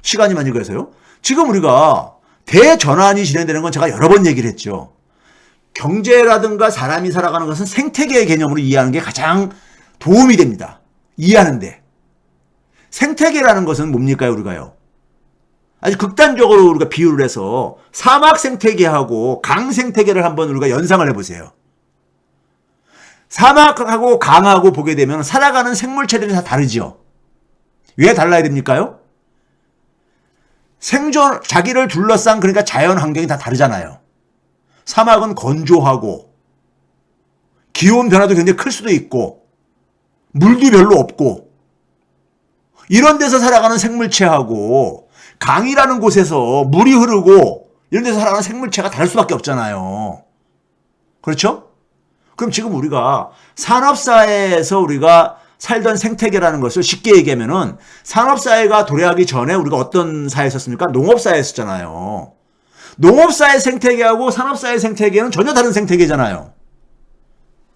시간이 많이 가서요. 지금 우리가 대전환이 진행되는 건 제가 여러 번 얘기를 했죠. 경제라든가 사람이 살아가는 것은 생태계의 개념으로 이해하는 게 가장 도움이 됩니다. 이해하는데. 생태계라는 것은 뭡니까, 우리가요? 아주 극단적으로 우리가 비유를 해서 사막 생태계하고 강 생태계를 한번 우리가 연상을 해보세요. 사막하고 강하고 보게 되면 살아가는 생물체들이 다 다르죠. 왜 달라야 됩니까요? 생존, 자기를 둘러싼 그러니까 자연 환경이 다 다르잖아요. 사막은 건조하고 기온 변화도 굉장히 클 수도 있고 물도 별로 없고 이런 데서 살아가는 생물체하고 강이라는 곳에서 물이 흐르고 이런 데서 살아가는 생물체가 다를 수밖에 없잖아요. 그렇죠? 그럼 지금 우리가 산업사회에서 우리가 살던 생태계라는 것을 쉽게 얘기하면은 산업사회가 도래하기 전에 우리가 어떤 사회였었습니까? 농업사회였었잖아요. 농업사회 생태계하고 산업사회 생태계는 전혀 다른 생태계잖아요.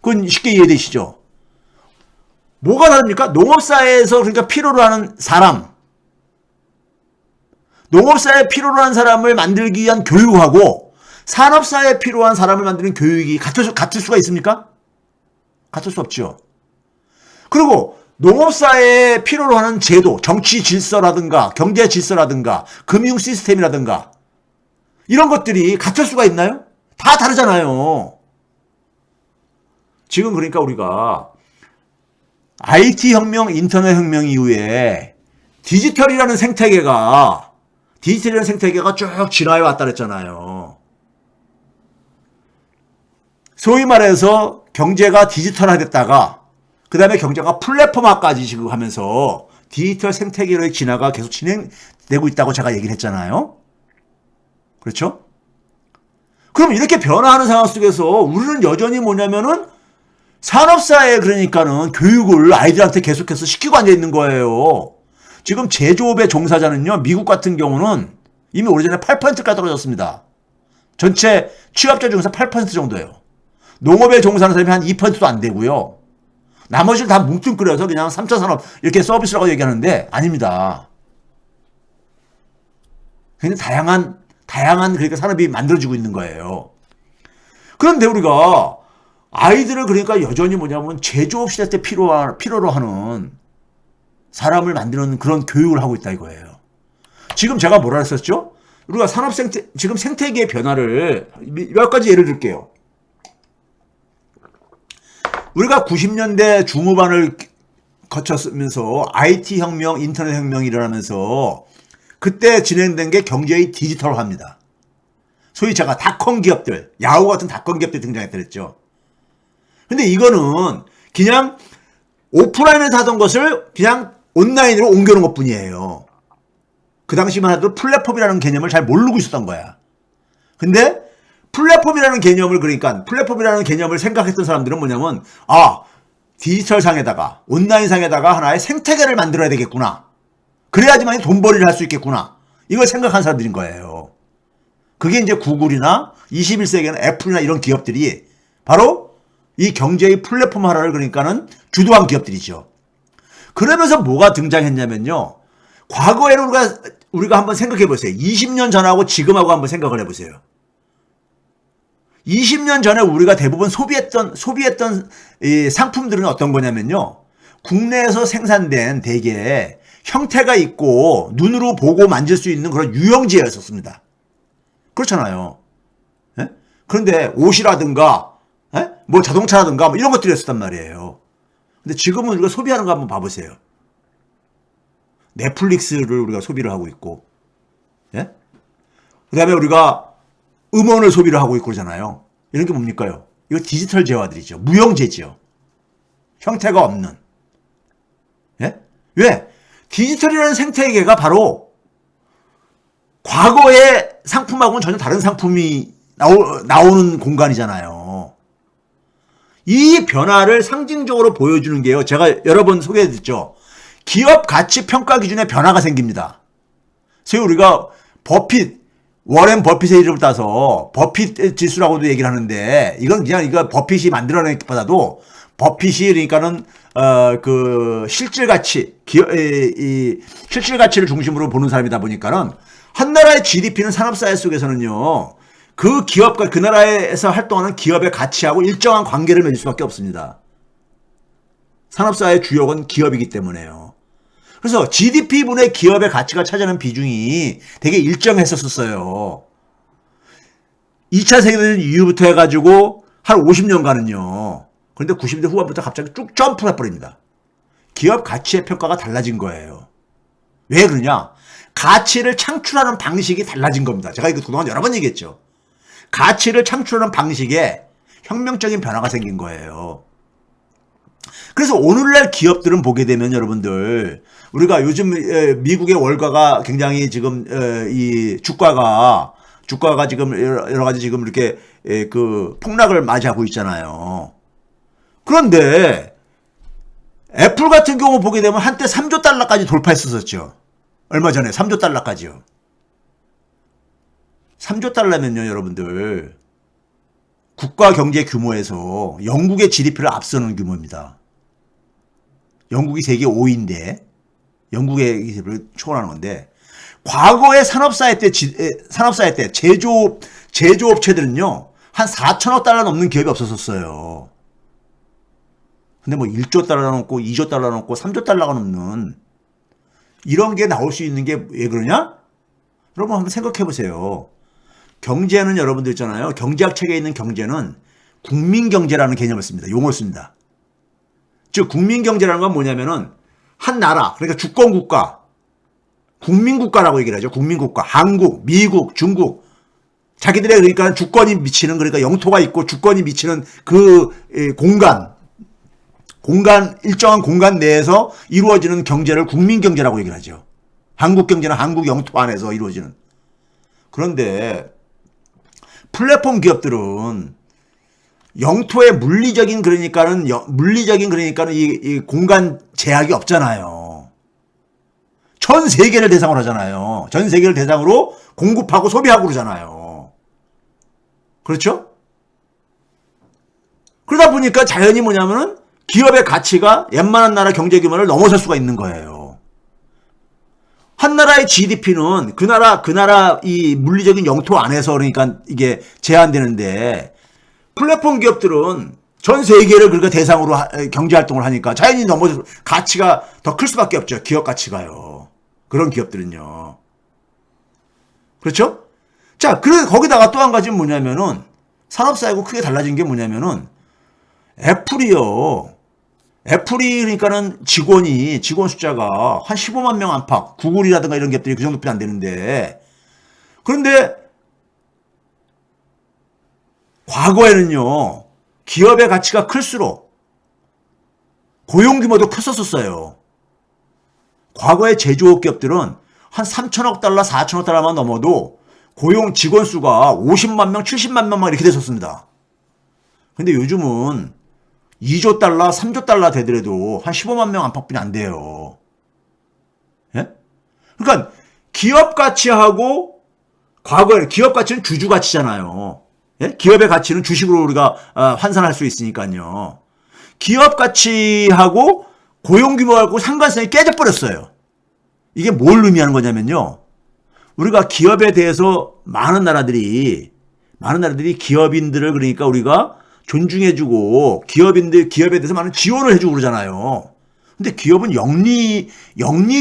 그건 쉽게 이해되시죠? 뭐가 다릅니까? 농업사회에서 그러니까 필요로 하는 사람, 농업사회에 필요로 하는 사람을 만들기 위한 교육하고 산업사회에 필요한 사람을 만드는 교육이 같을 수가 있습니까? 같을 수 없죠. 그리고 농업사회에 필요로 하는 제도, 정치 질서라든가 경제 질서라든가 금융 시스템이라든가 이런 것들이 같을 수가 있나요? 다 다르잖아요. 지금 그러니까 우리가 IT 혁명, 인터넷 혁명 이후에 디지털이라는 생태계가 쭉 진화해 왔다 그랬잖아요. 소위 말해서 경제가 디지털화됐다가 그 다음에 경제가 플랫폼화까지 지금 하면서 디지털 생태계로의 진화가 계속 진행되고 있다고 제가 얘기를 했잖아요. 그렇죠? 그럼 이렇게 변화하는 상황 속에서 우리는 여전히 뭐냐면은 산업사회에 그러니까는 교육을 아이들한테 계속해서 시키고 앉아있는 거예요. 지금 제조업의 종사자는요, 미국 같은 경우는 이미 오래전에 8%까지 떨어졌습니다. 전체 취업자 중에서 8% 정도예요. 농업에 종사하는 사람이 한 2%도 안 되고요. 나머지를 다 뭉뚱그려서 그냥 3차 산업 이렇게 서비스라고 얘기하는데 아닙니다. 굉장히 다양한 그러니까 산업이 만들어지고 있는 거예요. 그런데 우리가 아이들을 그러니까 여전히 뭐냐면 제조업 시대 때 필요로 하는 사람을 만드는 그런 교육을 하고 있다 이거예요. 지금 제가 뭐라 했었죠? 우리가 지금 생태계의 변화를 몇 가지 예를 들게요. 우리가 90년대 중후반을 거쳤으면서 IT 혁명, 인터넷 혁명이 일어나면서 그때 진행된 게 경제의 디지털화입니다. 소위 제가 닷컴 기업들, 야후 같은 닷컴 기업들이 등장했더랬죠. 근데 이거는 그냥 오프라인에서 하던 것을 그냥 온라인으로 옮겨놓은 것 뿐이에요. 그 당시만 해도 플랫폼이라는 개념을 잘 모르고 있었던 거야. 근데 플랫폼이라는 개념을 생각했던 사람들은 뭐냐면, 디지털 상에다가, 온라인 상에다가 하나의 생태계를 만들어야 되겠구나. 그래야지만 돈벌이를 할 수 있겠구나. 이걸 생각한 사람들인 거예요. 그게 이제 구글이나 21세기에는 애플이나 이런 기업들이 바로 이 경제의 플랫폼화를 그러니까는 주도한 기업들이죠. 그러면서 뭐가 등장했냐면요. 과거에는 우리가 한번 생각해 보세요. 20년 전하고 지금하고 한번 생각을 해 보세요. 20년 전에 우리가 대부분 소비했던 이 상품들은 어떤 거냐면요. 국내에서 생산된 대개 형태가 있고 눈으로 보고 만질 수 있는 그런 유형지였었습니다. 그렇잖아요. 예? 그런데 옷이라든가 뭐 자동차라든가 뭐 이런 것들이었단 말이에요. 근데 지금은 우리가 소비하는 거 한번 봐보세요. 넷플릭스를 우리가 소비를 하고 있고, 예? 그 다음에 우리가 음원을 소비를 하고 있고 그러잖아요. 이런 게 뭡니까요? 이거 디지털 재화들이죠. 무형재지요. 형태가 없는. 예? 왜? 디지털이라는 생태계가 바로 과거의 상품하고는 전혀 다른 상품이 나오는 공간이잖아요. 이 변화를 상징적으로 보여주는 게요. 제가 여러 번 소개해드렸죠. 기업 가치 평가 기준에 변화가 생깁니다. 그래서 우리가 워렌 버핏의 이름을 따서 버핏 지수라고도 얘기를 하는데 이건 그냥 버핏이 만들어낸 것보다도 버핏이 그러니까는 그 실질 가치, 이 실질 가치를 중심으로 보는 사람이다 보니까는 한 나라의 GDP는 산업사회 속에서는요, 그 기업과 그 나라에서 활동하는 기업의 가치하고 일정한 관계를 맺을 수밖에 없습니다. 산업사회의 주역은 기업이기 때문에요. 그래서 GDP분의 기업의 가치가 차지하는 비중이 되게 일정했었어요. 2차 세계대전 이후부터 해가지고 한 50년간은요. 그런데 90년대 후반부터 갑자기 쭉 점프를 해버립니다. 기업 가치의 평가가 달라진 거예요. 왜 그러냐? 가치를 창출하는 방식이 달라진 겁니다. 제가 이거 그동안 여러 번 얘기했죠. 가치를 창출하는 방식에 혁명적인 변화가 생긴 거예요. 그래서 오늘날 기업들은 보게 되면 여러분들, 우리가 요즘 미국의 월가가 굉장히 지금 이 주가가 지금 여러 가지 지금 이렇게 그 폭락을 맞이하고 있잖아요. 그런데 애플 같은 경우 보게 되면 한때 3조 달러까지 돌파했었죠. 얼마 전에 3조 달러까지요. 3조 달러면요, 여러분들, 국가 경제 규모에서 영국의 GDP를 앞서는 규모입니다. 영국이 세계 5위인데 영국의 GDP를 초월하는 건데, 과거의 산업사회 때 제조업체들은요, 한 4천억 달러 넘는 기업이 없었어요. 근데 뭐 1조 달러 넘고 2조 달러 넘고 3조 달러가 넘는 이런 게 나올 수 있는 게 왜 그러냐? 여러분 한번 생각해 보세요. 경제는 여러분들 있잖아요. 경제학 책에 있는 경제는 국민경제라는 개념을 씁니다. 용어를 씁니다. 즉 국민경제라는 건 뭐냐면은 한 나라, 그러니까 주권국가, 국민국가라고 얘기를 하죠. 국민국가, 한국, 미국, 중국, 자기들의 그러니까 주권이 미치는, 그러니까 영토가 있고 주권이 미치는 그 일정한 공간 내에서 이루어지는 경제를 국민경제라고 얘기를 하죠. 한국 경제는 한국 영토 안에서 이루어지는. 그런데 플랫폼 기업들은 영토의 물리적인 그러니까는 이 공간 제약이 없잖아요. 전 세계를 대상으로 하잖아요. 전 세계를 대상으로 공급하고 소비하고 그러잖아요. 그렇죠? 그러다 보니까 자연히 뭐냐면은 기업의 가치가 웬만한 나라 경제 규모를 넘어설 수가 있는 거예요. 한 나라의 GDP는 그 나라 이 물리적인 영토 안에서 그러니까 이게 제한되는데, 플랫폼 기업들은 전 세계를 그러니까 대상으로 경제 활동을 하니까 자연히 넘어서 가치가 더 클 수밖에 없죠. 기업 가치가요. 그런 기업들은요. 그렇죠? 자, 거기다가 또 한 가지는 뭐냐면은, 산업사회하고 크게 달라진 게 뭐냐면은, 애플이 그러니까는 직원 숫자가 한 15만 명 안팎, 구글이라든가 이런 기업들이 그 정도밖에 안 되는데, 그런데 과거에는요, 기업의 가치가 클수록 고용 규모도 컸었어요. 과거의 제조업 기업들은 한 3천억 달러, 4천억 달러만 넘어도 직원 수가 50만 명, 70만 명 이렇게 됐었습니다. 근데 요즘은 2조 달러, 3조 달러 되더라도 한 15만 명 안팎뿐이 안 돼요. 예? 그러니까 기업 가치하고, 과거에는 기업 가치는 주주 가치잖아요. 예? 기업의 가치는 주식으로 우리가 환산할 수 있으니까요. 기업 가치하고 고용 규모하고 상관성이 깨져버렸어요. 이게 뭘 의미하는 거냐면요, 우리가 기업에 대해서 많은 나라들이 기업인들을 그러니까 우리가 존중해주고 기업에 대해서 많은 지원을 해주고 그러잖아요. 근데 기업은 영리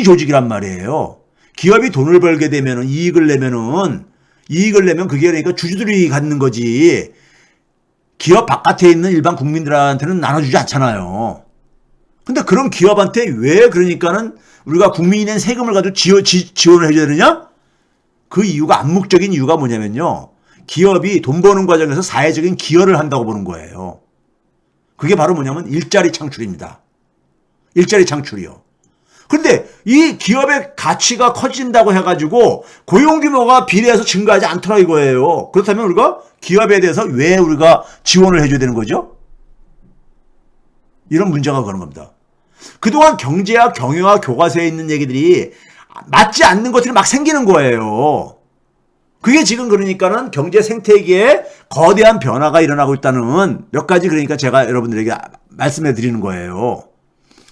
조직이란 말이에요. 기업이 돈을 벌게 되면은 이익을 내면 그게 그러니까 주주들이 갖는 거지, 기업 바깥에 있는 일반 국민들한테는 나눠주지 않잖아요. 근데 그런 기업한테 왜 그러니까는 우리가 국민이 낸 세금을 가지고 지원을 해줘야 되느냐? 그 이유가, 암묵적인 이유가 뭐냐면요, 기업이 돈 버는 과정에서 사회적인 기여를 한다고 보는 거예요. 그게 바로 뭐냐면 일자리 창출입니다. 일자리 창출이요. 근데 이 기업의 가치가 커진다고 해가지고 고용 규모가 비례해서 증가하지 않더라 이거예요. 그렇다면 우리가 기업에 대해서 왜 우리가 지원을 해줘야 되는 거죠? 이런 문제가 그런 겁니다. 그동안 경제학, 경영학, 교과서에 있는 얘기들이 맞지 않는 것들이 막 생기는 거예요. 그게 지금 그러니까는 경제 생태계에 거대한 변화가 일어나고 있다는 몇 가지, 그러니까 제가 여러분들에게 말씀해 드리는 거예요.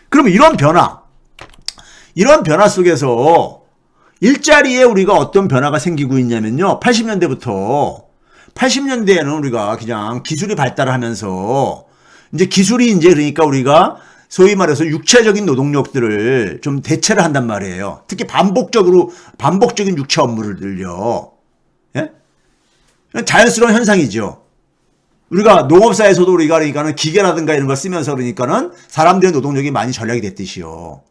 그럼 이런 변화 속에서 일자리에 우리가 어떤 변화가 생기고 있냐면요. 80년대에는 우리가 그냥 기술이 발달하면서 이제 기술이 이제 그러니까 우리가 소위 말해서 육체적인 노동력들을 좀 대체를 한단 말이에요. 특히 반복적인 육체 업무들요. 예? 자연스러운 현상이죠. 우리가 농업사에서도 우리가 그러니까는 기계라든가 이런 걸 쓰면서 그러니까는 사람들의 노동력이 많이 절약이 됐듯이요.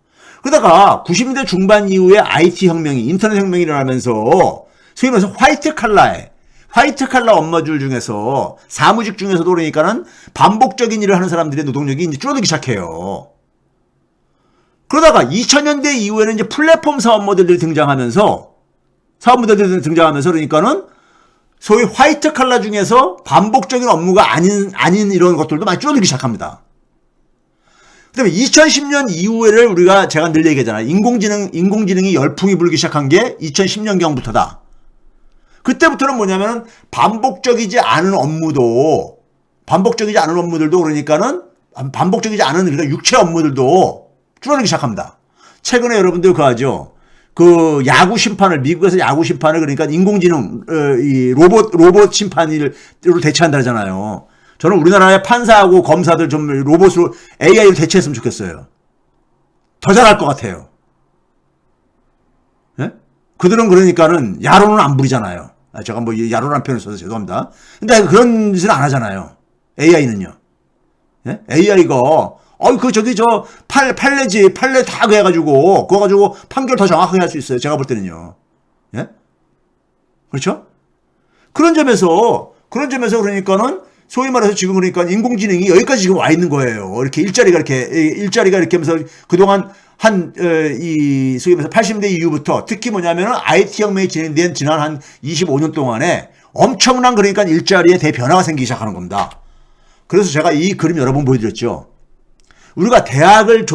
그러다가 90년대 중반 이후에 IT 혁명이, 인터넷 혁명이 일어나면서 소위 말해서 화이트 칼라 업무들 중에서 사무직 중에서도 그러니까는 반복적인 일을 하는 사람들의 노동력이 이제 줄어들기 시작해요. 그러다가 2000년대 이후에는 이제 플랫폼 사업 모델들이 등장하면서 그러니까는 소위 화이트 칼라 중에서 반복적인 업무가 아닌 이런 것들도 많이 줄어들기 시작합니다. 그 다음에 2010년 이후에를 제가 늘 얘기하잖아요. 인공지능이 열풍이 불기 시작한 게 2010년경부터다. 그때부터는 뭐냐면 반복적이지 않은 업무들도 그러니까는 반복적이지 않은 그러니까 육체 업무들도 줄어들기 시작합니다. 최근에 여러분들 그거 아죠? 미국에서 야구 심판을 그러니까 인공지능, 로봇 심판으로 대체한다잖아요. 저는 우리나라의 판사하고 검사들 좀 로봇으로 AI로 대체했으면 좋겠어요. 더 잘할 것 같아요. 예? 그들은 그러니까는 야로는 안 부리잖아요. 제가 뭐 야로라는 표현을 써서 죄송합니다. 근데 그런 짓은 안 하잖아요. AI는요. 예? AI가 판례 다 해가지고 그거 가지고 판결 더 정확하게 할 수 있어요. 제가 볼 때는요. 예? 그렇죠? 그런 점에서 그러니까는 소위 말해서 지금 그러니까 인공지능이 여기까지 지금 와 있는 거예요. 이렇게 일자리가 이렇게 하면서 그동안 소위 말해서 80년대 이후부터 특히 뭐냐면은 IT 혁명이 진행된 지난 한 25년 동안에 엄청난 그러니까 일자리에 대변화가 생기기 시작하는 겁니다. 그래서 제가 이 그림 여러 번 보여드렸죠. 우리가 대학을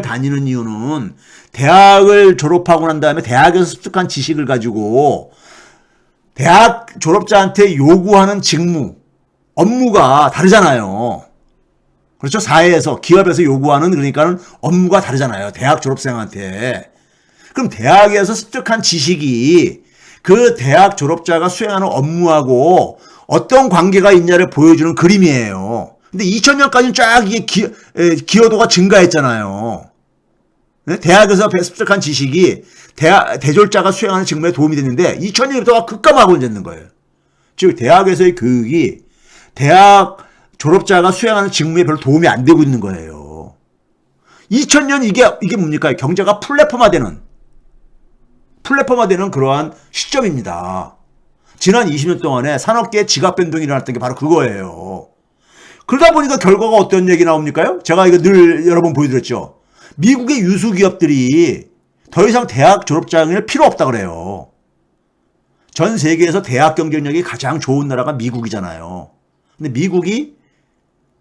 다니는 이유는 대학을 졸업하고 난 다음에 대학에서 습득한 지식을 가지고 대학 졸업자한테 요구하는 직무, 업무가 다르잖아요. 그렇죠? 사회에서, 기업에서 요구하는 그러니까는 업무가 다르잖아요. 대학 졸업생한테. 그럼 대학에서 습득한 지식이 그 대학 졸업자가 수행하는 업무하고 어떤 관계가 있냐를 보여주는 그림이에요. 근데 2000년까지는 쫙 이게 기여도가 증가했잖아요. 대학에서 습득한 지식이 대졸자가 수행하는 직무에 도움이 됐는데 2000년부터가 급감하고 있는 거예요. 즉 대학에서의 교육이 대학 졸업자가 수행하는 직무에 별로 도움이 안 되고 있는 거예요. 2000년 이게 뭡니까? 경제가 플랫폼화되는 그러한 시점입니다. 지난 20년 동안에 산업계의 지각 변동이 일어났던 게 바로 그거예요. 그러다 보니까 결과가 어떤 얘기 나옵니까요? 제가 이거 늘 여러 번 보여드렸죠. 미국의 유수 기업들이 더 이상 대학 졸업장을 필요 없다 그래요. 전 세계에서 대학 경쟁력이 가장 좋은 나라가 미국이잖아요. 근데 미국이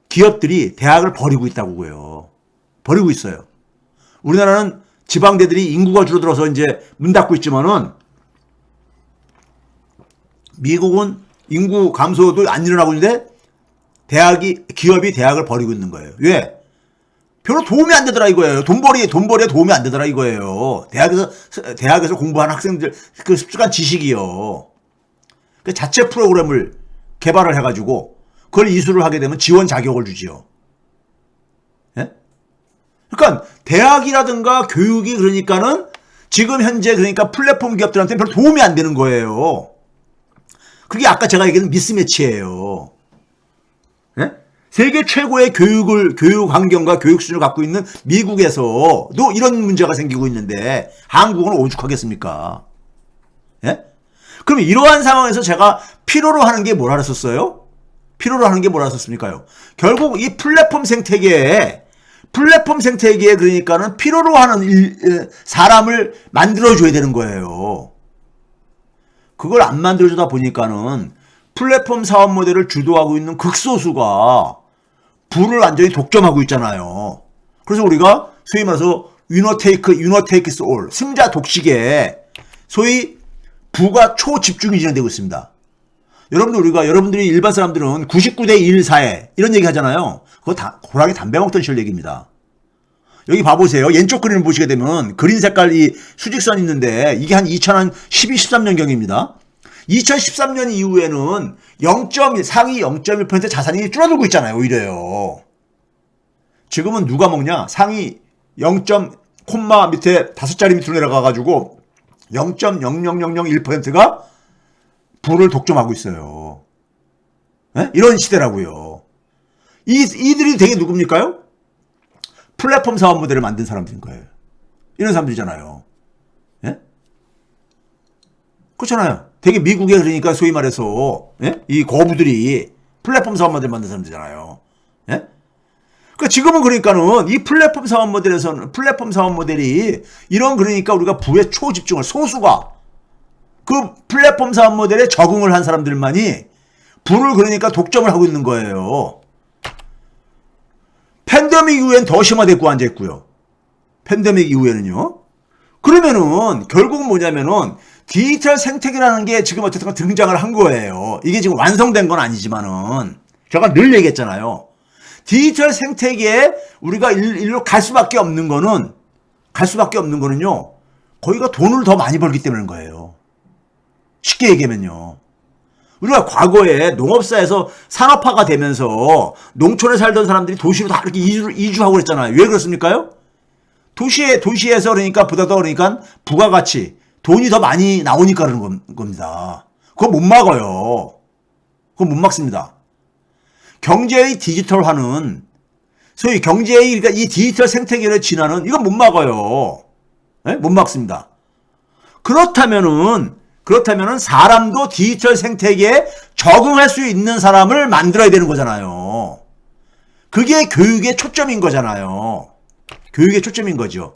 기업들이 대학을 버리고 있다고요. 버리고 있어요. 우리나라는 지방대들이 인구가 줄어들어서 이제 문 닫고 있지만은 미국은 인구 감소도 안 일어나고 있는데 기업이 대학을 버리고 있는 거예요. 왜? 별로 도움이 안 되더라 이거예요. 돈벌이에 도움이 안 되더라 이거예요. 대학에서 공부하는 학생들 그 습득한 지식이요. 그 자체 프로그램을 개발을 해가지고 그걸 이수를 하게 되면 지원 자격을 주지요. 예? 그러니까 대학이라든가 교육이 그러니까는 지금 현재 그러니까 플랫폼 기업들한테 별로 도움이 안 되는 거예요. 그게 아까 제가 얘기한 미스매치예요. 예? 세계 최고의 교육 환경과 교육 수준을 갖고 있는 미국에서도 이런 문제가 생기고 있는데 한국은 오죽하겠습니까? 예? 그럼 이러한 상황에서 제가 필요로 하는 게 뭐라 그랬었어요? 필요로 하는 게 뭐라 했었습니까요? 결국 이 플랫폼 생태계에 그러니까는 필요로 하는 사람을 만들어줘야 되는 거예요. 그걸 안 만들어주다 보니까는 플랫폼 사업 모델을 주도하고 있는 극소수가 부를 완전히 독점하고 있잖아요. 그래서 우리가 소위 말해서 winner takes all, 승자 독식에 소위 부가 초집중이 진행되고 있습니다. 여러분들이 일반 사람들은 99대 1 사회 이런 얘기 하잖아요. 그거 다 고락에 담배 먹던 시절 얘기입니다. 여기 봐보세요. 왼쪽 그림을 보시게 되면 그린 색깔 이 수직선 있는데 이게 한 2012, 13년경입니다. 2013년 이후에는 0.1, 상위 0.1% 자산이 줄어들고 있잖아요. 오히려요. 지금은 누가 먹냐? 상위 0. 콤마 밑에 5자리 밑으로 내려가가지고 0.00001%가 부를 독점하고 있어요. 네? 이런 시대라고요. 이들이 되게 누굽니까요? 플랫폼 사업 모델을 만든 사람들인 거예요. 이런 사람들이잖아요. 예? 그렇잖아요. 되게 미국에 그러니까 소위 말해서 예? 이 거부들이 플랫폼 사업 모델 만든 사람들이잖아요. 예? 그러니까 지금은 그러니까는 이 플랫폼 사업 모델에서는 플랫폼 사업 모델이 이런 그러니까 우리가 부의 초집중을 소수가 그 플랫폼 사업 모델에 적응을 한 사람들만이 부를 그러니까 독점을 하고 있는 거예요. 팬데믹 이후엔 더 심화됐고 앉아있고요. 팬데믹 이후에는요. 그러면은 결국은 뭐냐면은 디지털 생태계라는 게 지금 어쨌든 등장을 한 거예요. 이게 지금 완성된 건 아니지만은 제가 늘 얘기했잖아요. 디지털 생태계에 우리가 일로 갈 수밖에 없는 거는요. 거기가 돈을 더 많이 벌기 때문인 거예요. 쉽게 얘기하면요. 우리가 과거에 농업사에서 산업화가 되면서 농촌에 살던 사람들이 도시로 다 이렇게 이주하고 그랬잖아요. 왜 그렇습니까요? 도시에서 그러니까 보다 더 그러니까 부가가치, 돈이 더 많이 나오니까 그러는 겁니다. 그거 못 막아요. 그거 못 막습니다. 경제의 디지털화는 소위 경제의 그러니까 이 디지털 생태계를 진화는 이건 못 막아요. 네? 못 막습니다. 그렇다면은 사람도 디지털 생태계에 적응할 수 있는 사람을 만들어야 되는 거잖아요. 그게 교육의 초점인 거잖아요. 교육의 초점인 거죠.